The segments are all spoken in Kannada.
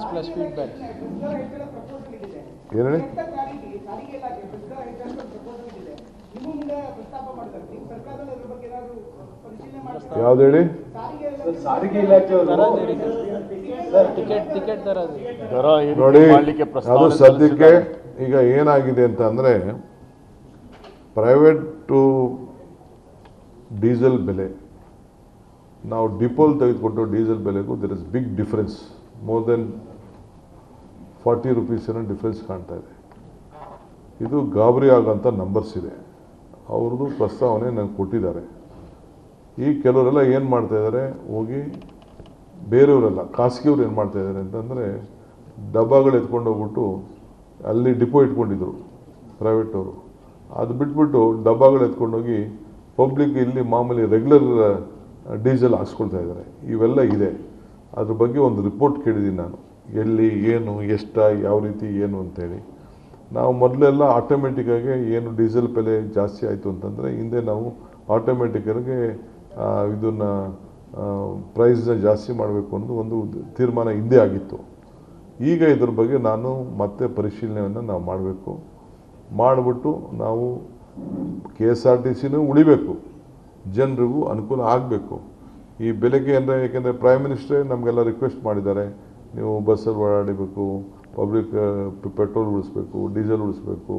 Grievance plus feedback. ಏನು ಹೇಳಿ? ಯಾವ್ದು ಹೇಳಿ? ಸಾರಿಗೆ ಇಲಾಖೆಯವರು ಟಿಕೆಟ್ ತರೋದು ನೋಡಿ, ಅದು ಸದ್ಯಕ್ಕೆ ಈಗ ಏನಾಗಿದೆ ಅಂತ ಅಂದರೆ, ಪ್ರೈವೇಟು ಡೀಸೆಲ್ ಬೆಲೆ, ನಾವು ಡಿಪೋಲ್ ತೆಗೆದುಕೊಟ್ಟು ಡೀಸೆಲ್ ಬೆಲೆಗೂ there is big difference. More than 40 rupees ಏನೋ ಡಿಫ್ರೆನ್ಸ್ ಕಾಣ್ತಾ ಇದೆ. ಇದು ಗಾಬರಿ ಆಗೋಂಥ ನಂಬರ್ಸ್ ಇದೆ. ಅವ್ರದ್ದು ಪ್ರಸ್ತಾವನೆ ನನಗೆ ಕೊಟ್ಟಿದ್ದಾರೆ. ಈ ಕೆಲವರೆಲ್ಲ ಏನು ಮಾಡ್ತಾಯಿದ್ದಾರೆ, ಹೋಗಿ ಬೇರೆಯವರೆಲ್ಲ ಖಾಸಗಿಯವ್ರು ಏನು ಮಾಡ್ತಾಯಿದ್ದಾರೆ ಅಂತಂದರೆ, ಡಬ್ಬಗಳು ಎತ್ಕೊಂಡು ಹೋಗ್ಬಿಟ್ಟು ಅಲ್ಲಿ ಡಿಪೋ ಇಟ್ಕೊಂಡಿದ್ರು ಪ್ರೈವೇಟವರು. ಅದು ಬಿಟ್ಬಿಟ್ಟು ಡಬ್ಬಗಳು ಎತ್ಕೊಂಡೋಗಿ ಪಬ್ಲಿಕ್ ಇಲ್ಲಿ ಮಾಮೂಲಿ ರೆಗ್ಯುಲರ್ ಡೀಸೆಲ್ ಹಾಕ್ಸ್ಕೊಳ್ತಾ ಇದ್ದಾರೆ. ಇವೆಲ್ಲ ಇದೆ. ಅದ್ರ ಬಗ್ಗೆ ಒಂದು ರಿಪೋರ್ಟ್ ಕೇಳಿದ್ದೀನಿ ನಾನು, ಎಲ್ಲಿ ಏನು ಎಷ್ಟ ಯಾವ ರೀತಿ ಏನು ಅಂತೇಳಿ. ನಾವು ಮೊದಲೆಲ್ಲ ಆಟೋಮೆಟಿಕ್ಕಾಗಿ ಏನು ಡೀಸೆಲ್ ಬೆಲೆ ಜಾಸ್ತಿ ಆಯಿತು ಅಂತಂದರೆ, ಹಿಂದೆ ನಾವು ಆಟೋಮೆಟಿಕ್ಕಾಗಿ ಇದನ್ನು ಪ್ರೈಸ್ನ ಜಾಸ್ತಿ ಮಾಡಬೇಕು ಅನ್ನೋದು ಒಂದು ತೀರ್ಮಾನ ಹಿಂದೆ ಆಗಿತ್ತು. ಈಗ ಇದ್ರ ಬಗ್ಗೆ ನಾನು ಮತ್ತೆ ಪರಿಶೀಲನೆಯನ್ನು ನಾವು ಮಾಡಬೇಕು. ಮಾಡಿಬಿಟ್ಟು ನಾವು KSRTCನೂ ಉಳಿಬೇಕು, ಜನರಿಗೂ ಅನುಕೂಲ ಆಗಬೇಕು. ಈ ಬೆಲೆಗೆ ಅಂದರೆ, ಏಕೆಂದರೆ ಪ್ರೈಮ್ ಮಿನಿಸ್ಟ್ರೇ ನಮಗೆಲ್ಲ ರಿಕ್ವೆಸ್ಟ್ ಮಾಡಿದ್ದಾರೆ, ನೀವು ಬಸ್ಸಲ್ಲಿ ಓಡಾಡಬೇಕು, ಪಬ್ಲಿಕ್ ಪೆಟ್ರೋಲ್ ಉಳಿಸ್ಬೇಕು, ಡೀಸೆಲ್ ಉಳಿಸ್ಬೇಕು.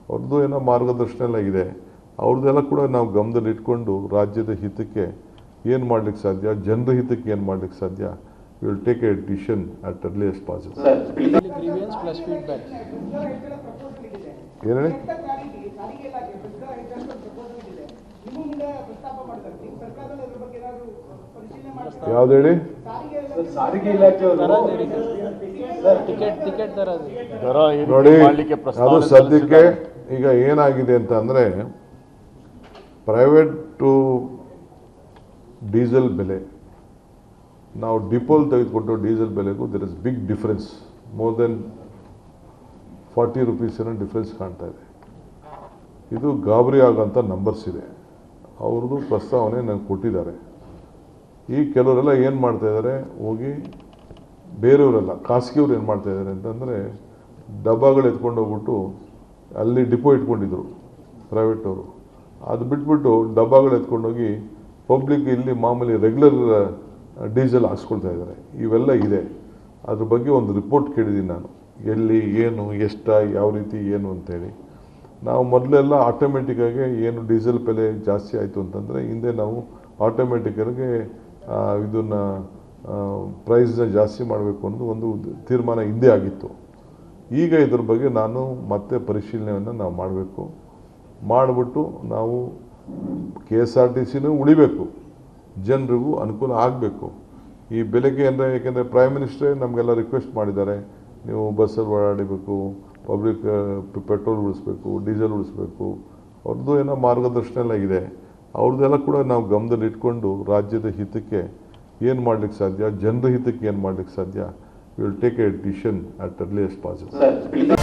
ಅವ್ರದ್ದು ಏನೋ ಮಾರ್ಗದರ್ಶನ ಎಲ್ಲ ಇದೆ. ಅವ್ರದ್ದೆಲ್ಲ ಕೂಡ ನಾವು ಗಮನದಲ್ಲಿ ಇಟ್ಕೊಂಡು ರಾಜ್ಯದ ಹಿತಕ್ಕೆ ಏನು ಮಾಡಲಿಕ್ಕೆ ಸಾಧ್ಯ, ಜನರ ಹಿತಕ್ಕೆ ಏನು ಮಾಡಲಿಕ್ಕೆ ಸಾಧ್ಯ, we will take A decision at earliest possible. Grievance plus feedback. ಏನು ಹೇಳಿ? ಯಾವ್ದು ಹೇಳಿ? ಸಾರಿಗೆ ಇಲಾಖೆಯವರು ಟಿಕೆಟ್ ತರೋದು ನೋಡಿ, ಅದು ಸದ್ಯಕ್ಕೆ ಈಗ ಏನಾಗಿದೆ ಅಂತ ಅಂದರೆ, ಪ್ರೈವೇಟು ಡೀಸೆಲ್ ಬೆಲೆ, ನಾವು ಡಿಪೋಲ್ ತೆಗೆದುಕೊಟ್ಟು ಡೀಸೆಲ್ ಬೆಲೆಗೂ there is big difference. More than 40 rupees ಏನೋ ಡಿಫ್ರೆನ್ಸ್ ಕಾಣ್ತಾ ಇದೆ. ಇದು ಗಾಬರಿ ಆಗೋಂಥ ನಂಬರ್ಸ್ ಇದೆ. ಅವ್ರದ್ದು ಪ್ರಸ್ತಾವನೆ ನನಗೆ ಕೊಟ್ಟಿದ್ದಾರೆ. ಈ ಕೆಲವರೆಲ್ಲ ಏನು ಮಾಡ್ತಾಯಿದ್ದಾರೆ, ಹೋಗಿ ಬೇರೆಯವರೆಲ್ಲ ಖಾಸಗಿಯವ್ರು ಏನು ಮಾಡ್ತಾಯಿದ್ದಾರೆ ಅಂತಂದರೆ, ಡಬ್ಬಗಳು ಎತ್ಕೊಂಡು ಹೋಗ್ಬಿಟ್ಟು ಅಲ್ಲಿ ಡಿಪೋ ಇಟ್ಕೊಂಡಿದ್ರು ಪ್ರೈವೇಟವರು. ಅದು ಬಿಟ್ಬಿಟ್ಟು ಡಬ್ಬಗಳು ಎತ್ಕೊಂಡೋಗಿ ಪಬ್ಲಿಕ್ ಇಲ್ಲಿ ಮಾಮೂಲಿ ರೆಗ್ಯುಲರ್ ಡೀಸೆಲ್ ಹಾಕ್ಸ್ಕೊಳ್ತಾ ಇದ್ದಾರೆ. ಇವೆಲ್ಲ ಇದೆ. ಅದ್ರ ಬಗ್ಗೆ ಒಂದು ರಿಪೋರ್ಟ್ ಕೇಳಿದ್ದೀನಿ ನಾನು, ಎಲ್ಲಿ ಏನು ಎಷ್ಟ ಯಾವ ರೀತಿ ಏನು ಅಂತೇಳಿ. ನಾವು ಮೊದಲೆಲ್ಲ ಆಟೋಮೆಟಿಕ್ಕಾಗಿ ಏನು ಡೀಸೆಲ್ ಬೆಲೆ ಜಾಸ್ತಿ ಆಯಿತು ಅಂತಂದರೆ, ಹಿಂದೆ ನಾವು ಆಟೋಮೆಟಿಕ್ಕಾಗಿ ಇದನ್ನು ಪ್ರೈಸ್ನ ಜಾಸ್ತಿ ಮಾಡಬೇಕು ಅನ್ನೋದು ಒಂದು ತೀರ್ಮಾನ ಹಿಂದೆ ಆಗಿತ್ತು. ಈಗ ಇದ್ರ ಬಗ್ಗೆ ನಾನು ಮತ್ತೆ ಪರಿಶೀಲನೆಯನ್ನು ನಾವು ಮಾಡಬೇಕು. ಮಾಡಿಬಿಟ್ಟು ನಾವು KSRTCನೂ ಉಳಿಬೇಕು, ಜನರಿಗೂ ಅನುಕೂಲ ಆಗಬೇಕು. ಈ ಬೆಲೆಗೆ ಅಂದರೆ, ಏಕೆಂದರೆ ಪ್ರೈಮ್ ಮಿನಿಸ್ಟ್ರೇ ನಮಗೆಲ್ಲ ರಿಕ್ವೆಸ್ಟ್ ಮಾಡಿದ್ದಾರೆ, ನೀವು ಬಸ್ಸಲ್ಲಿ ಓಡಾಡಬೇಕು, ಪಬ್ಲಿಕ್ ಪೆಟ್ರೋಲ್ ಉಳಿಸ್ಬೇಕು, ಡೀಸೆಲ್ ಉಳಿಸ್ಬೇಕು. ಅವ್ರದ್ದು ಏನೋ ಮಾರ್ಗದರ್ಶನ ಎಲ್ಲ ಇದೆ. ಅವ್ರದ್ದೆಲ್ಲ ಕೂಡ ನಾವು ಗಮನದಲ್ಲಿ ಇಟ್ಕೊಂಡು ರಾಜ್ಯದ ಹಿತಕ್ಕೆ ಏನು ಮಾಡಲಿಕ್ಕೆ ಸಾಧ್ಯ, ಜನರ ಹಿತಕ್ಕೆ ಏನು ಮಾಡಲಿಕ್ಕೆ ಸಾಧ್ಯ, we will take A decision at earliest possible.